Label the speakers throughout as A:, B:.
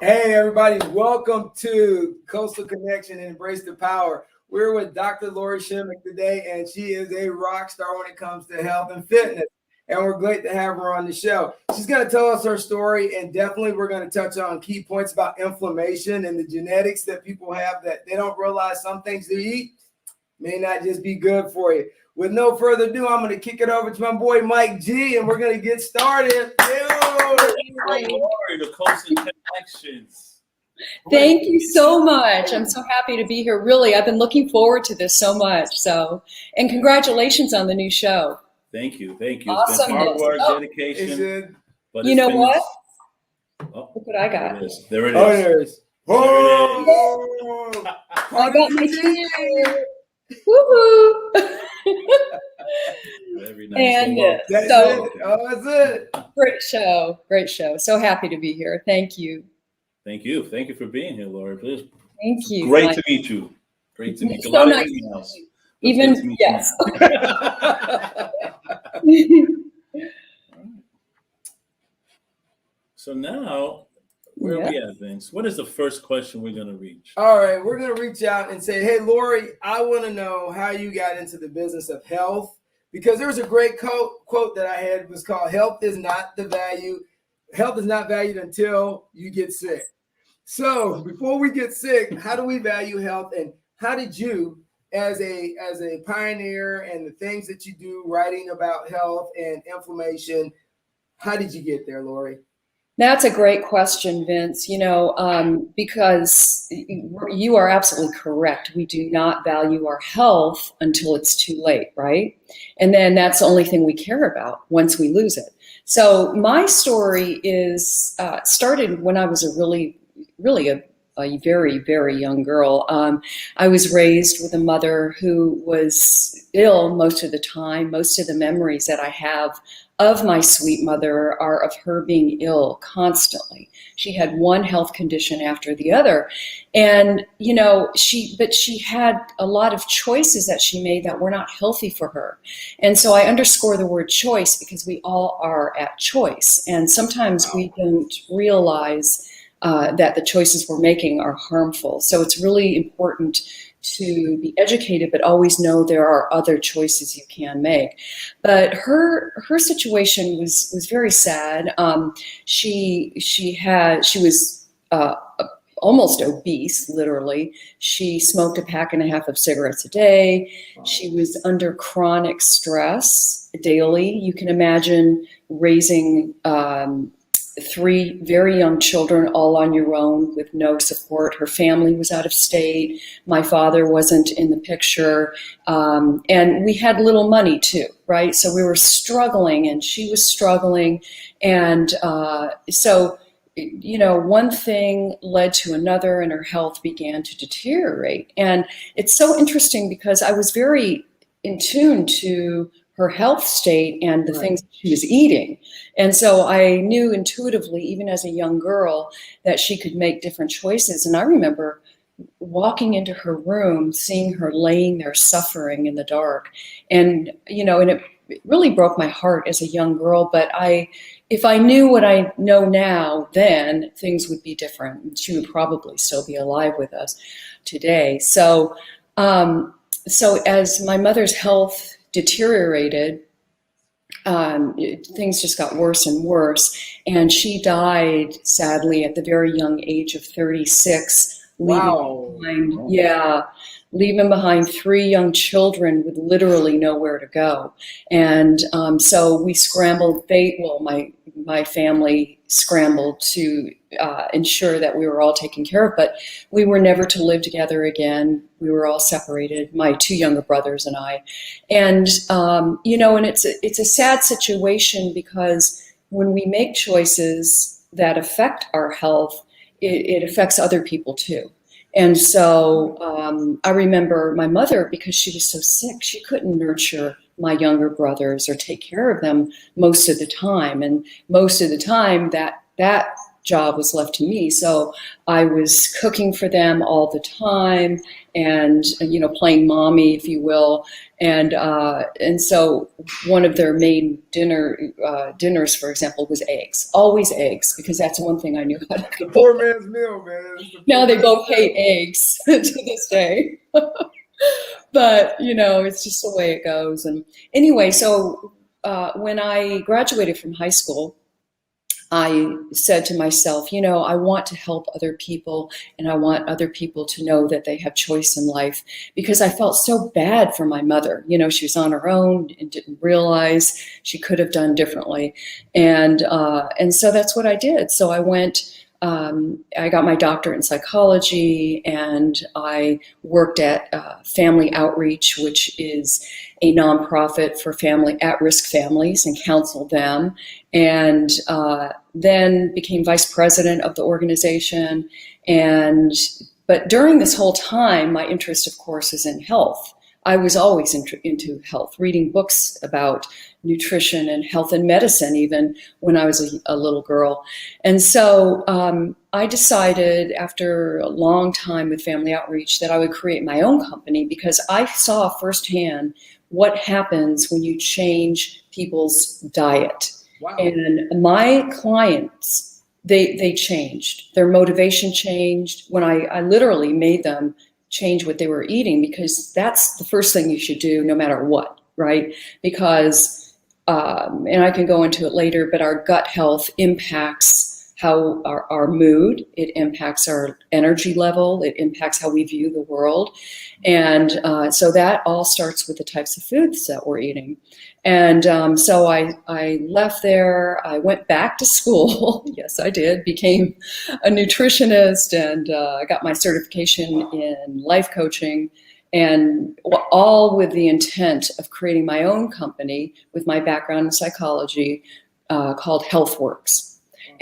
A: Hey, everybody, welcome to Coastal Connection and Embrace the Power. We're with Dr. Lori Shemek today, and she is a rock star when it comes to health and fitness. And we're glad to have her on the show. She's going to tell us her story, and definitely we're going to touch on key points about inflammation and the genetics that people have that they don't realize some things they eat may not just be good for you. With no further ado, I'm going to kick it over to my boy Mike G, and we're going to get started.
B: The Coastal Connections.
C: Thank you so much. I'm so happy to be here. Really, I've been looking forward to this so much. And congratulations on the new show.
B: Thank you. It's
C: Awesome.
B: been hard work, dedication.
C: But you know what? Look what I got.
B: There it is.
A: Oh, there it is.
C: Oh, I got my t-shirt. Woohoo!
B: Very nice.
C: And
A: that's it.
C: Great show. So happy to be here. Thank you.
B: Thank you for being here, Laura. Please.
C: Thank you.
B: Great to meet you.
C: So nice. Even yes.
B: So now, where are we at, Vince? What is the first question we're going to reach?
A: All right, we're going to reach out and say, hey, Lori, I want to know how you got into the business of health, because there was a great quote that I had. It was called, health is not valued until you get sick. So before we get sick, how do we value health, and how did you, as a pioneer and the things that you do, writing about health and inflammation, how did you get there, Lori?
C: That's a great question, Vince. Because you are absolutely correct. We do not value our health until it's too late, right? And then that's the only thing we care about once we lose it. So my story is started when I was a really a very, very young girl. I was raised with a mother who was ill most of the time. Most of the memories that I have of my sweet mother are of her being ill constantly. She had one health condition after the other. And, she had a lot of choices that she made that were not healthy for her. And so I underscore the word choice because we all are at choice. And sometimes we don't realize that the choices we're making are harmful. So it's really important to be educated, but always know there are other choices you can make. But her situation was very sad. She was almost obese, literally. She smoked a pack and a half of cigarettes a day. Wow. She was under chronic stress daily. You can imagine raising 3 very young children all on your own with no support. Her family was out of state. My father wasn't in the picture. And we had little money too, right? So we were struggling and she was struggling. And one thing led to another and her health began to deteriorate. And it's so interesting because I was very in tune to her health state and the things she was eating. And so I knew intuitively, even as a young girl, that she could make different choices. And I remember walking into her room, seeing her laying there suffering in the dark. And, and it really broke my heart as a young girl. But if I knew what I know now, then things would be different. She would probably still be alive with us today. So as my mother's health deteriorated, things just got worse and worse, and she died sadly at the very young age of 36. Leaving behind 3 young children with literally nowhere to go. And so we scrambled. My family scrambled to ensure that we were all taken care of, but we were never to live together again. We were all separated, my 2 younger brothers and I. And, and it's a sad situation because when we make choices that affect our health, it affects other people too. And so I remember my mother, because she was so sick, she couldn't nurture my younger brothers or take care of them most of the time. And most of the time that job was left to me. So I was cooking for them all the time and, playing mommy, if you will. And so one of their main dinners, for example, was eggs, always eggs, because that's one thing I knew how to
A: The
C: cook.
A: poor man's meal, man.
C: Now they both hate eggs to this day. But, it's just the way it goes. And anyway, so when I graduated from high school, I said to myself, I want to help other people, and I want other people to know that they have choice in life, because I felt so bad for my mother. She was on her own and didn't realize she could have done differently. And so that's what I did. So I went, I got my doctorate in psychology, and I worked at Family Outreach, which is a nonprofit for at-risk families, and counseled them, and then became vice president of the organization. But during this whole time, my interest, of course, is in health. I was always into health, reading books about nutrition and health and medicine, even when I was a little girl. And so I decided, after a long time with Family Outreach, that I would create my own company, because I saw firsthand what happens when you change people's diet.
A: Wow.
C: And my clients, they changed. Their motivation changed when I literally made them change what they were eating, because that's the first thing you should do no matter what, right? Because, and I can go into it later, but our gut health impacts how our mood, it impacts our energy level, it impacts how we view the world. And so that all starts with the types of foods that we're eating. And so I left there, I went back to school, yes I did, became a nutritionist, and I got my certification in life coaching, and all with the intent of creating my own company with my background in psychology called HealthWorks.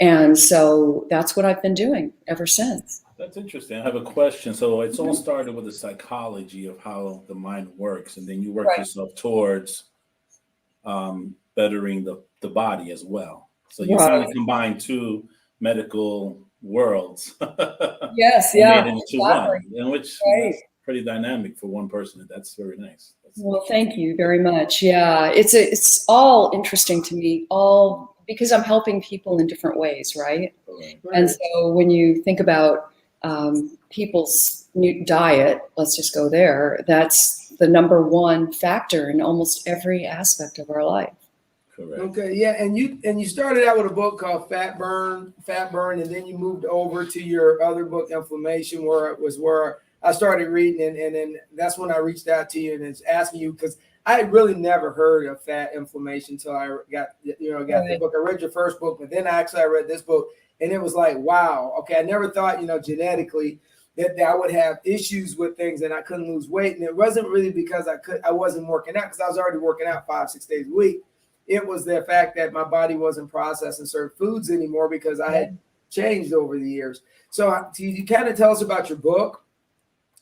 C: And so that's what I've been doing ever since.
B: That's interesting. I have a question. So it's all started with the psychology of how the mind works, and then you work yourself towards bettering the body as well. So you kind of combine two medical worlds.
C: Yes,
B: yeah. Made it into
C: exactly.
B: one, and which is pretty dynamic for one person. That's very nice.
C: Well, thank you very much. Yeah, it's all interesting to me, all because I'm helping people in different ways, right? And so when you think about people's new diet, let's just go there, that's the number one factor in almost every aspect of our life.
B: Correct.
A: Okay, yeah, and you started out with a book called Fat Burn, and then you moved over to your other book, Inflammation, where I started reading, and then that's when I reached out to you and it's asking you, because I had really never heard of fat inflammation until I got the book. I read your first book, but then I read this book, and it was like, wow, okay, I never thought, genetically that I would have issues with things and I couldn't lose weight. And it wasn't really because I wasn't working out, because I was already working out 5-6 days a week. It was the fact that my body wasn't processing certain foods anymore because I had changed over the years. So you kind of tell us about your book,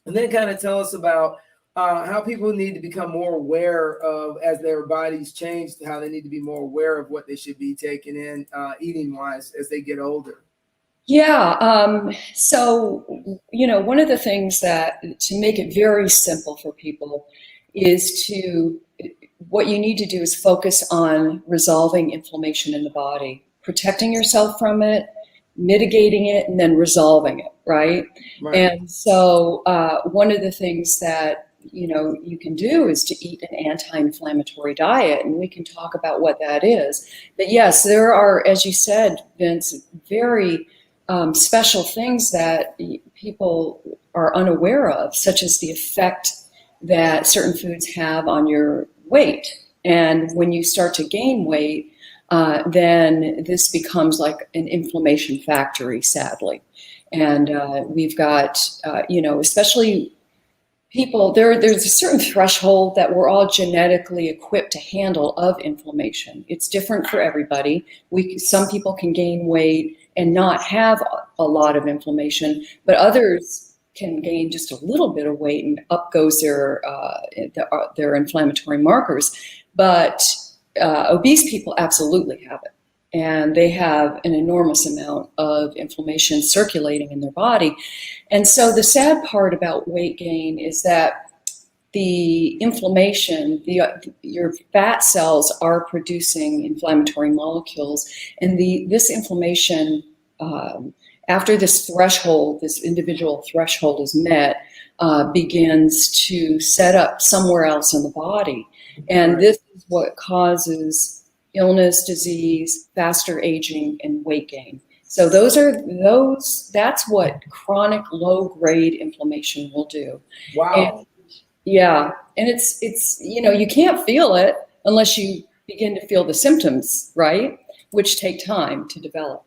A: and then kind of tell us about how people need to become more aware of, as their bodies change, how they need to be more aware of what they should be taking in eating wise as they get older.
C: Yeah. So, one of the things that, to make it very simple for people, is what you need to do is focus on resolving inflammation in the body, protecting yourself from it, mitigating it, and then resolving it, right? And so one of the things that you can do is to eat an anti-inflammatory diet, and we can talk about what that is. But yes, there are, as you said, Vince, very special things that people are unaware of, such as the effect that certain foods have on your weight. And when you start to gain weight, then this becomes like an inflammation factory, sadly. And we've got, especially people, there's a certain threshold that we're all genetically equipped to handle of inflammation. It's different for everybody. Some people can gain weight and not have a lot of inflammation, but others can gain just a little bit of weight and up goes their inflammatory markers. But obese people absolutely have it. and they have an enormous amount of inflammation circulating in their body. And so the sad part about weight gain is that the inflammation, your fat cells are producing inflammatory molecules, and this inflammation, after this threshold, this individual threshold is met, begins to set up somewhere else in the body. And this is what causes illness, disease, faster aging, and weight gain. So that's what chronic low-grade inflammation will do.
A: Wow.
C: And it's you can't feel it unless you begin to feel the symptoms, right? Which take time to develop.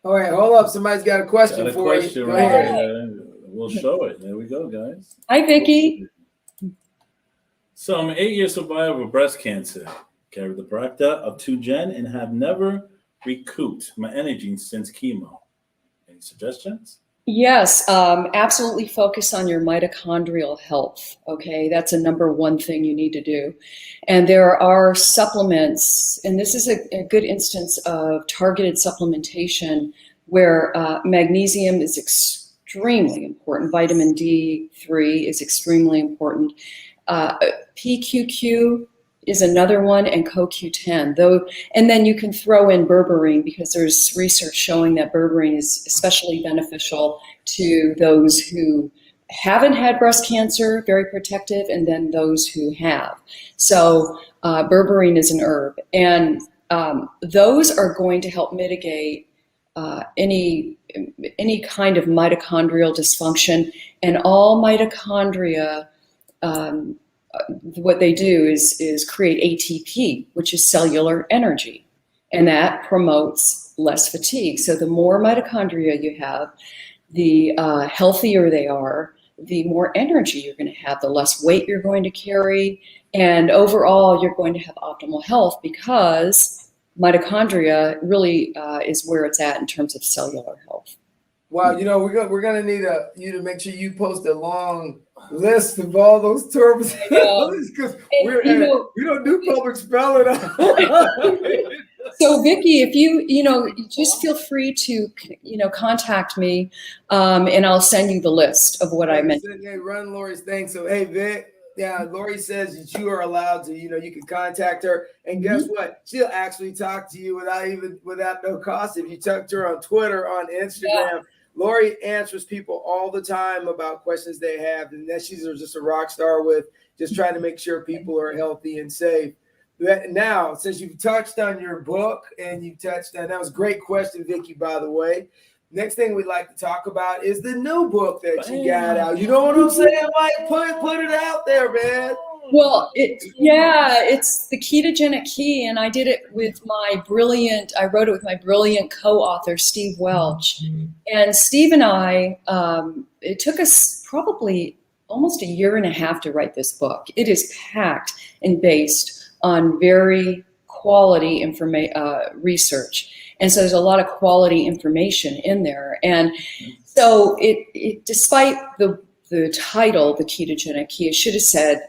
A: All right, hold up. Somebody's got a question for you. Go ahead.
B: We'll show it. There we go, guys.
C: Hi, Vicki.
B: So I'm an 8-year survivor of breast cancer. Carry the BRCA of 2 gen and have never recouped my energy since chemo. Any suggestions?
C: Yes, absolutely focus on your mitochondrial health, okay? That's a number one thing you need to do. And there are supplements, and this is a good instance of targeted supplementation where magnesium is extremely important. Vitamin D3 is extremely important. PQQ is another one, and CoQ10. And then you can throw in berberine, because there's research showing that berberine is especially beneficial to those who haven't had breast cancer, very protective, and then those who have. So berberine is an herb, and those are going to help mitigate any kind of mitochondrial dysfunction. And all mitochondria, what they do is create ATP, which is cellular energy, and that promotes less fatigue. So the more mitochondria you have, the healthier they are, the more energy you're going to have, the less weight you're going to carry, and overall you're going to have optimal health, because mitochondria really is where it's at in terms of cellular health.
A: Wow, we're gonna need you to make sure you post a long list of all those terms, because we don't do public spelling.
C: So Vicki, if you just feel free to contact me, and I'll send you the list of what I mentioned.
A: Hey, run Lori's thing. So hey, Vic. Yeah, Lori says that you are allowed to, you can contact her, and guess what? She'll actually talk to you without no cost. If you talk to her on Twitter, on Instagram. Yeah. Lori answers people all the time about questions they have, and that she's just a rock star with just trying to make sure people are healthy and safe. Now, since you've touched on your book and you touched on, that was a great question, Vicki, by the way. Next thing we'd like to talk about is the new book that you got out. You know what I'm saying, Mike? Put it out there, man.
C: Well, it's the ketogenic key, and I did it with I wrote it with my brilliant co-author, Steve Welch. And Steve and I, it took us probably almost a year and a half to write this book. It is packed and based on very quality research. And so there's a lot of quality information in there. And so it despite the title, the ketogenic key, it should have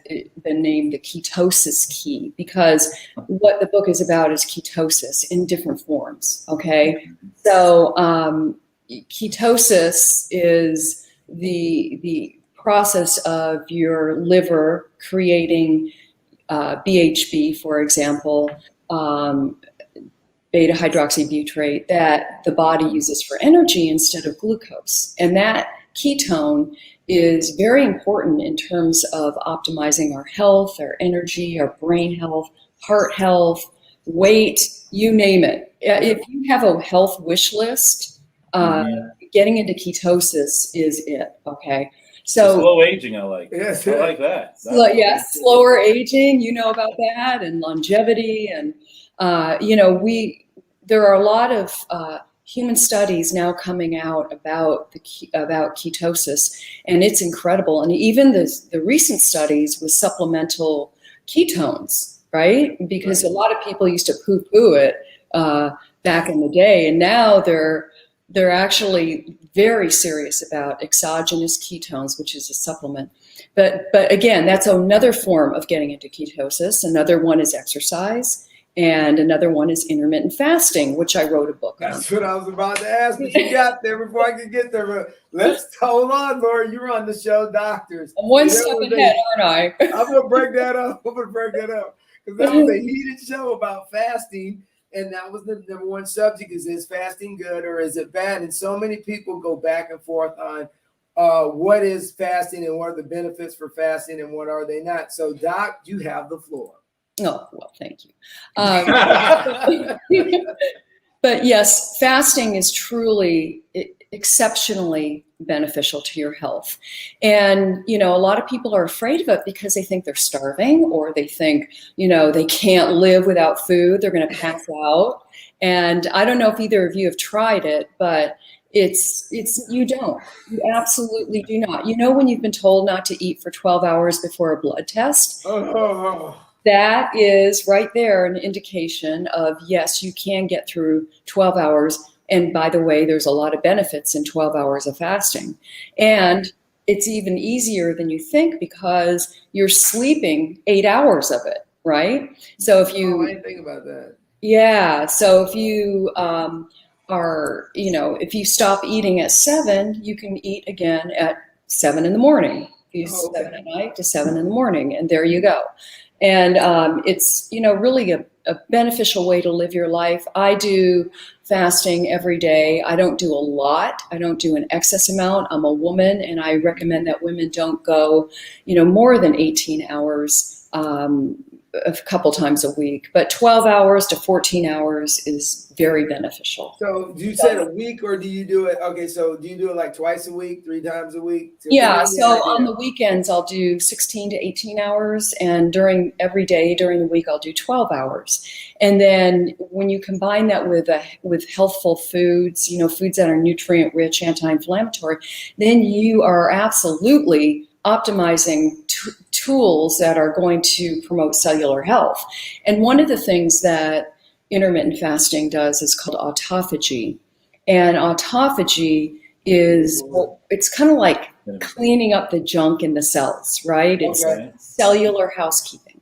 C: been named the ketosis key, because what the book is about is ketosis in different forms. Okay. So ketosis is the process of your liver creating BHB, for example, beta hydroxybutyrate, that the body uses for energy instead of glucose. And that ketone is very important in terms of optimizing our health, our energy, our brain health, heart health, weight, you name it. If you have a health wish list, getting into ketosis is it, okay? So
B: slow aging, I like. Yes, I like that.
C: Slower aging, you know about that, and longevity, and there are a lot of human studies now coming out about ketosis, and it's incredible. And even the recent studies with supplemental ketones, right? Because a lot of people used to poo-poo it back in the day, and now they're actually very serious about exogenous ketones, which is a supplement. But again, that's another form of getting into ketosis. Another one is exercise. And another one is intermittent fasting, which I wrote a book on.
A: That's what I was about to ask, but you got there before I could get there. But let's hold on, Laura. You're on the show, Doctors.
C: I'm one step ahead, aren't I?
A: I'm gonna break that up. Because that was a heated show about fasting, and that was the number one subject: is fasting good or is it bad? And so many people go back and forth on what is fasting and what are the benefits for fasting and what are they not. So, Doc, you have the floor.
C: Oh, well, thank you. But yes, fasting is truly exceptionally beneficial to your health. And, a lot of people are afraid of it because they think they're starving, or they think, they can't live without food. They're going to pass out. And I don't know if either of you have tried it, but you absolutely do not. When you've been told not to eat for 12 hours before a blood test, that is right there an indication of, yes, you can get through 12 hours. And by the way, there's a lot of benefits in 12 hours of fasting. And it's even easier than you think because you're sleeping 8 hours of it, right? So if you...
A: I didn't think about that.
C: Yeah. So if you if you stop eating at 7, you can eat again at 7 in the morning. You 7 at night to 7 in the morning, and there you go. And it's, really a beneficial way to live your life. I do fasting every day. I don't do a lot. I don't do an excess amount. I'm a woman, and I recommend that women don't go, more than 18 hours a couple times a week. But 12 hours to 14 hours is very beneficial.
A: So do you say a week, or do you do it? Okay, so do you do it like twice a week, 3 times a week?
C: Yeah, so on the weekends, I'll do 16 to 18 hours. And every day during the week, I'll do 12 hours. And then when you combine that with healthful foods, foods that are nutrient rich, anti-inflammatory, then you are absolutely optimizing tools that are going to promote cellular health. And one of the things that intermittent fasting does is called autophagy. And autophagy is, it's kind of like cleaning up the junk in the cells, right? It's cellular housekeeping.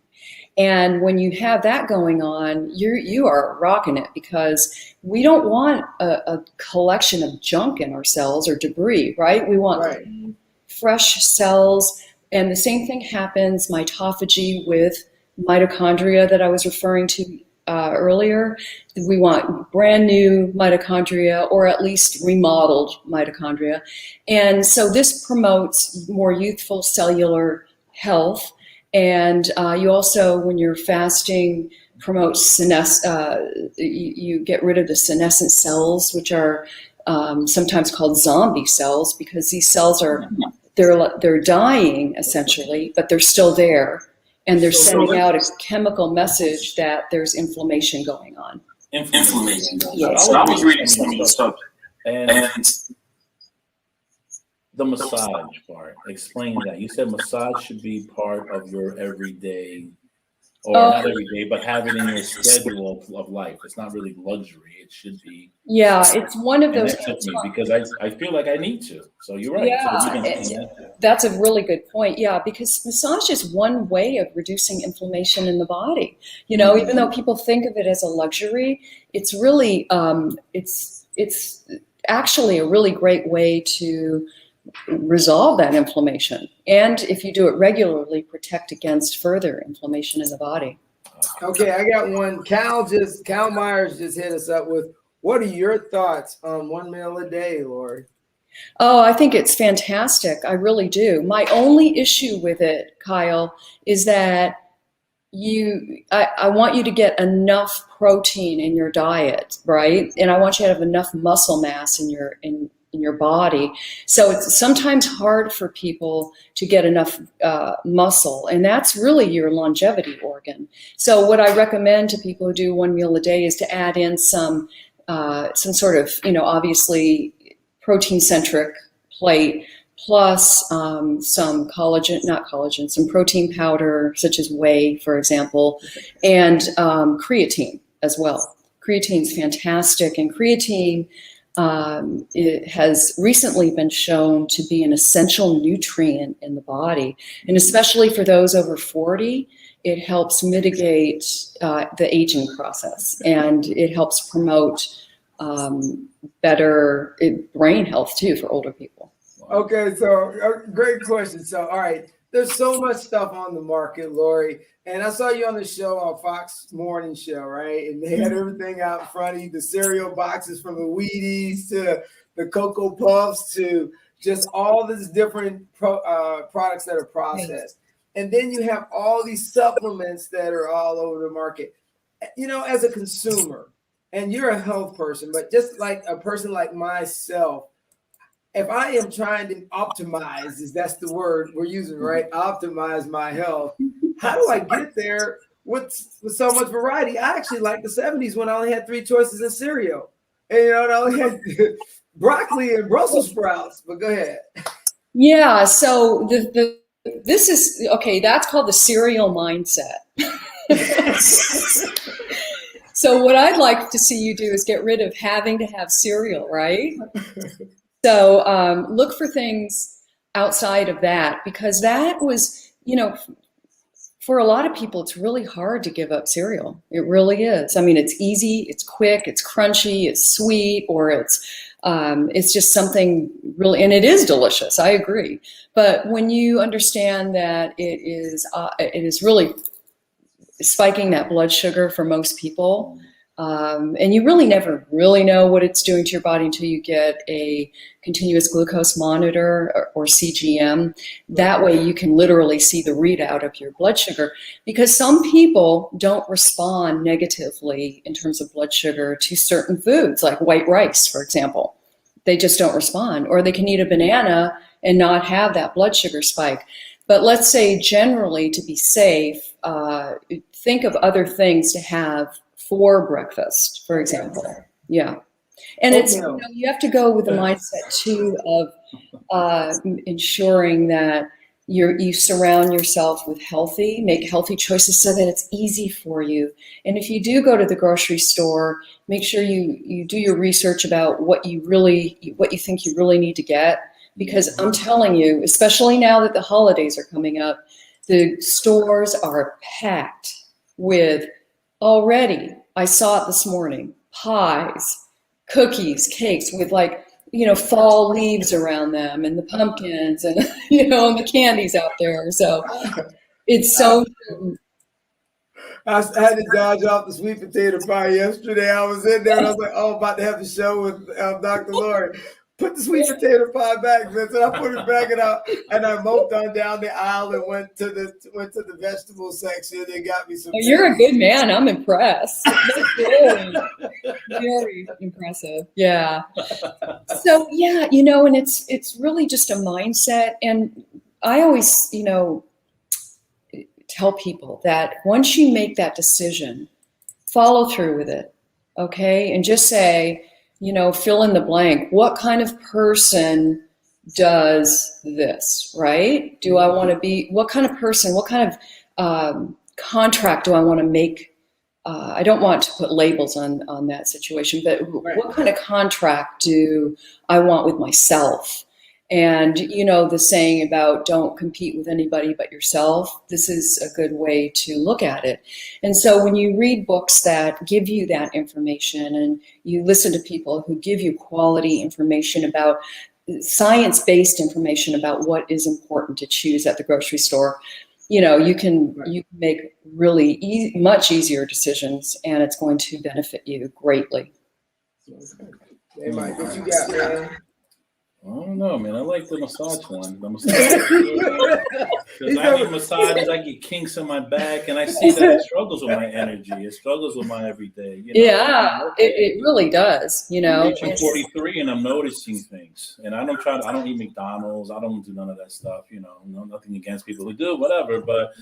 C: And when you have that going on, you are rocking it, because we don't want a collection of junk in our cells or debris, right? We want fresh cells. And the same thing happens, mitophagy, with mitochondria that I was referring to earlier. We want brand new mitochondria, or at least remodeled mitochondria. And so this promotes more youthful cellular health. And you also, when you're fasting, promote you get rid of the senescent cells, which are sometimes called zombie cells, because these cells are they're dying essentially, but they're still there, and they're sending out a chemical message that there's inflammation going on.
B: Inflammation.
C: Yes.
B: So I was reading some of the subject, and the massage part. Explain that. You said massage should be part of your everyday, or not every day, but have it in your schedule of life. It's not really luxury. It should be. Yeah,
C: it's one of those.
B: Because I feel like I need to. So you're right.
C: Yeah, that's a really good point. Yeah, because massage is one way of reducing inflammation in the body. Even though people think of it as a luxury, it's really it's actually a really great way to resolve that inflammation. And if you do it regularly, protect against further inflammation in the body.
A: Okay, I got one. Cal Myers just hit us up with, what are your thoughts on 1 meal a day, Lori?
C: Oh, I think it's fantastic. I really do. My only issue with it, Kyle, is that I want you to get enough protein in your diet, right? And I want you to have enough muscle mass in your body. So it's sometimes hard for people to get enough muscle, and that's really your longevity organ. So what I recommend to people who do 1 meal a day is to add in some sort of, obviously protein-centric plate, plus some some protein powder, such as whey, for example, and creatine as well. Creatine's fantastic, and creatine it has recently been shown to be an essential nutrient in the body, and especially for those over 40, it helps mitigate the aging process, and it helps promote better brain health too for older people.
A: Okay, so great question. So, all right, there's so much stuff on the market, Lori, and I saw you on the show on Fox Morning Show, right? And they had everything out in front of you, the cereal boxes from the Wheaties to the Cocoa Puffs to just all these different products that are processed. And then you have all these supplements that are all over the market. You know, as a consumer, and you're a health person, but just like a person like myself, if I am trying to optimize, is that's the word we're using, right? Optimize my health. How do I get there with so much variety? I actually like the 70s when I only had 3 choices in cereal. And, you know, I only had broccoli and Brussels sprouts, but go ahead.
C: Yeah, so this is, okay, that's called the cereal mindset. So what I'd like to see you do is get rid of having to have cereal, right? So look for things outside of that, because that was, you know, for a lot of people, it's really hard to give up cereal. It really is. I mean, it's easy, it's quick, it's crunchy, it's sweet, or it's just something really, and it is delicious. I agree. But when you understand that it is really spiking that blood sugar for most people, and you really never really know what it's doing to your body until you get a continuous glucose monitor or CGM. That way you can literally see the readout of your blood sugar, because some people don't respond negatively in terms of blood sugar to certain foods, like white rice, for example. They just don't respond, or they can eat a banana and not have that blood sugar spike. But let's say generally, to be safe, think of other things to have for breakfast, for example. Yeah. And it's, you know, you have to go with the mindset too of ensuring that you surround yourself with make healthy choices so that it's easy for you. And if you do go to the grocery store, make sure you do your research about what you think you really need to get. Because I'm telling you, especially now that the holidays are coming up, the stores are packed with already, I saw it this morning, pies, cookies, cakes with, like, you know, fall leaves around them, and the pumpkins, and, you know, and the candies out there. So it's so important.
A: I had to dodge off the sweet potato pie yesterday. I was in there and I was like, oh, about to have the show with Dr. Lori. Put the sweet potato pie back, Vincent. I put it back and I moped on down the aisle and went to the vegetable section and got me some.
C: Oh, you're a good man. I'm impressed. That's really, very impressive. Yeah. So yeah, you know, and it's really just a mindset. And I always, you know, tell people that once you make that decision, follow through with it. Okay, and just say, you know, fill in the blank. What kind of person does this, right? Do I want to be, what kind of person, what kind of contract do I want to make? I don't want to put labels on that situation, but what kind of contract do I want with myself? And, you know, the saying about don't compete with anybody but yourself, this is a good way to look at it. And so when you read books that give you that information, and you listen to people who give you quality information about science-based information about what is important to choose at the grocery store, you know, you can make really much easier decisions, and it's going to benefit you greatly.
A: Hey, Mike, what you got, man?
B: I don't know, man. I like the massage one. The massage. Because I get massages, I get kinks in my back, and I see that it struggles with my energy. It struggles with my everyday. You know,
C: yeah, it really does. You know,
B: I'm reaching 43, and I'm noticing things. And I don't eat McDonald's. I don't do none of that stuff. You know, nothing against people who do, whatever. But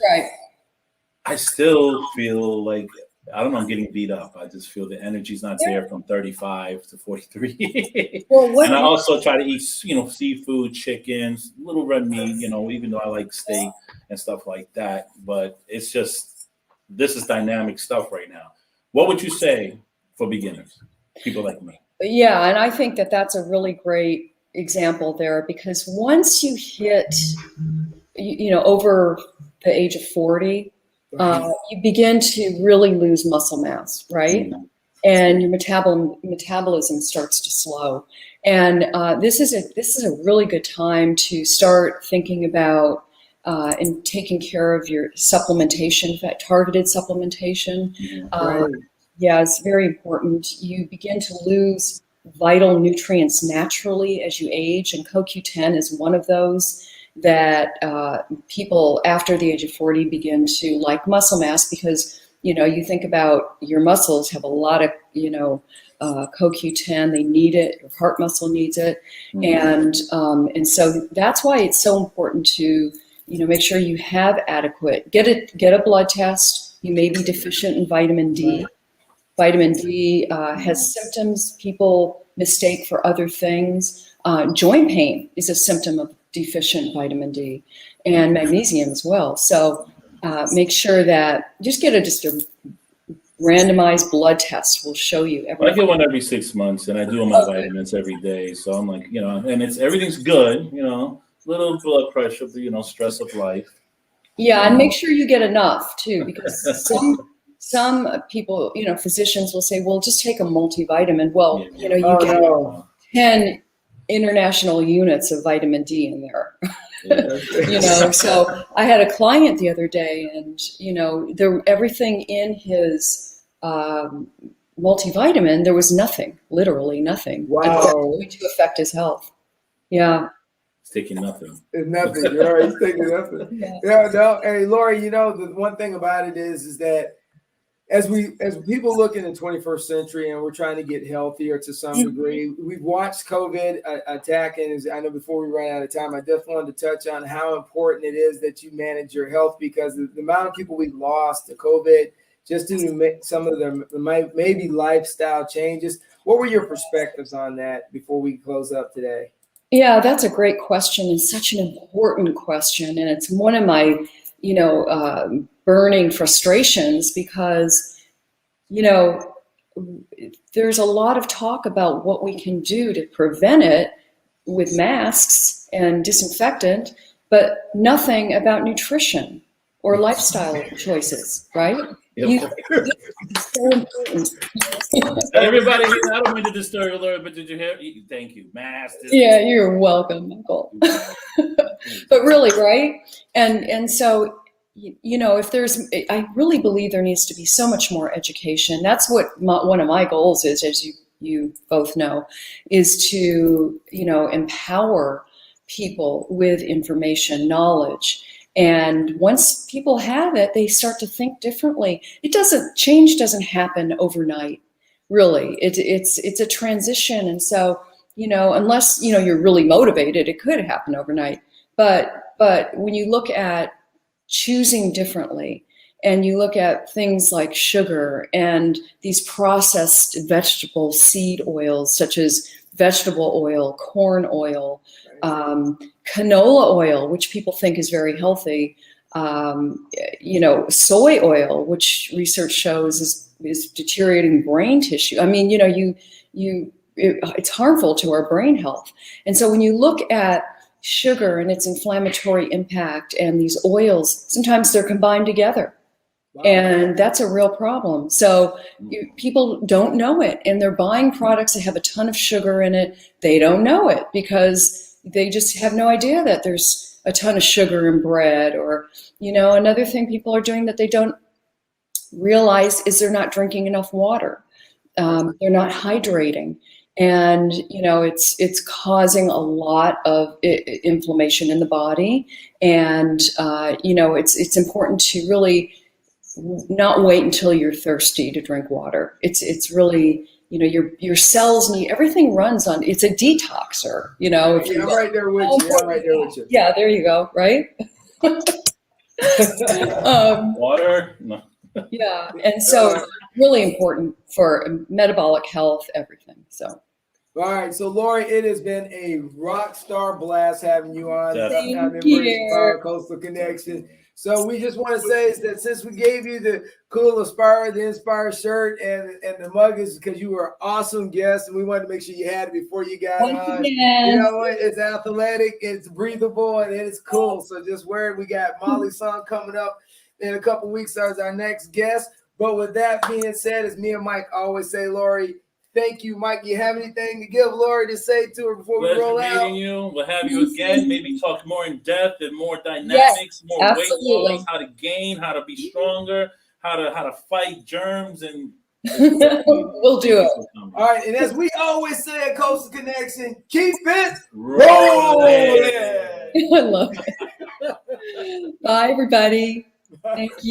B: I still feel like, I don't know, I'm getting beat up. I just feel the energy's not there from 35 to 43. And I also try to eat, you know, seafood, chickens, little red meat, you know, even though I like steak and stuff like that. But it's just, this is dynamic stuff right now. What would you say for beginners, people like me?
C: Yeah, and I think that that's a really great example there, because once you hit, you know, over the age of 40, you begin to really lose muscle mass, right? And your metabolism starts to slow. And this is a really good time to start thinking about and taking care of your supplementation, targeted supplementation. Yeah, it's very important. You begin to lose vital nutrients naturally as you age, and CoQ10 is one of those that people after the age of 40 begin to like muscle mass because, you think about your muscles have a lot of, CoQ10, they need it, your heart muscle needs it. And so that's why it's so important to, make sure you have adequate, get a blood test. You may be deficient in vitamin D. Vitamin D has symptoms people mistake for other things. Joint pain is a symptom of deficient vitamin D, and magnesium as well. So make sure that just a randomized blood test will show you everything.
B: I get one every 6 months, and I do my vitamins every day. So I'm like, and everything's good, little blood pressure, stress of life.
C: Yeah, and make sure you get enough too, because some people, physicians will say, well, just take a multivitamin. Well, you get 10 international units of vitamin D in there. So I had a client the other day, and everything in his multivitamin, there was nothing, literally nothing.
A: Wow.
C: Going to affect his health. Yeah.
B: It's taking nothing.
A: It's nothing. You're right. It's taking nothing. No. Hey, Lori, the one thing about it is that as people look in the 21st century and we're trying to get healthier to some degree, we've watched COVID attack. And I know before we run out of time, I definitely wanted to touch on how important it is that you manage your health, because the amount of people we've lost to COVID just due to some of the maybe lifestyle changes. What were your perspectives on that before we close up today?
C: Yeah, that's a great question, and such an important question. And it's one of my, burning frustrations because, there's a lot of talk about what we can do to prevent it with masks and disinfectant, but nothing about nutrition or lifestyle choices, right?
B: Yep.
C: It's so important.
B: Everybody, I don't mean to disturb you, Laura, but did you hear? Thank you. Mass.
C: Yeah, you're welcome, Michael. But really, right? And so, if I really believe there needs to be so much more education. That's what one of my goals is, as you both know, is to, empower people with information, knowledge. And once people have it, they start to think differently. Change doesn't happen overnight, really. It's a transition. And so, unless, you're really motivated, it could happen overnight. But when you look at choosing differently, and you look at things like sugar and these processed vegetable seed oils, such as vegetable oil, corn oil, canola oil, which people think is very healthy, soy oil, which research shows is deteriorating brain tissue. I mean, it's harmful to our brain health. And so when you look at sugar and its inflammatory impact and these oils, sometimes they're combined together. Wow. And that's a real problem. So people don't know it, and they're buying products that have a ton of sugar in it. They don't know it because they just have no idea that there's a ton of sugar in bread. Or, another thing people are doing that they don't realize is they're not drinking enough water. They're not hydrating. And, it's causing a lot of inflammation in the body. And, it's important to really not wait until you're thirsty to drink water. It's really, your cells need, everything runs on, it's a detoxer,
A: I'm right there with you.
C: Yeah, there you go. Right.
B: Water. No.
C: Yeah. And so it's really important for metabolic health, everything. So.
A: All right, so Lori, it has been a rock star blast having you on.
C: Thank you.
A: Coastal Connection. So we just want to say is that since we gave you the cool the Inspire shirt and the mug, is because you were an awesome guest, and we wanted to make sure you had it before you got on. It's athletic, it's breathable, and it's cool. So just wear it. We got Molly's song coming up in a couple weeks as our next guest. But with that being said, as me and Mike always say, Lori, thank you, Mike. You have anything to give Lori to say to her before we roll
B: Pleasure
A: out?
B: meeting you. We'll have you again. Maybe talk more in depth and more dynamics, more
C: absolutely.
B: weight loss, how to gain, how to be stronger, how to fight germs, and
C: We'll do it.
A: All right, and as we always say at Coastal Connection, keep it
B: rolling.
A: rolling.
C: I love it. Bye, everybody. Thank you.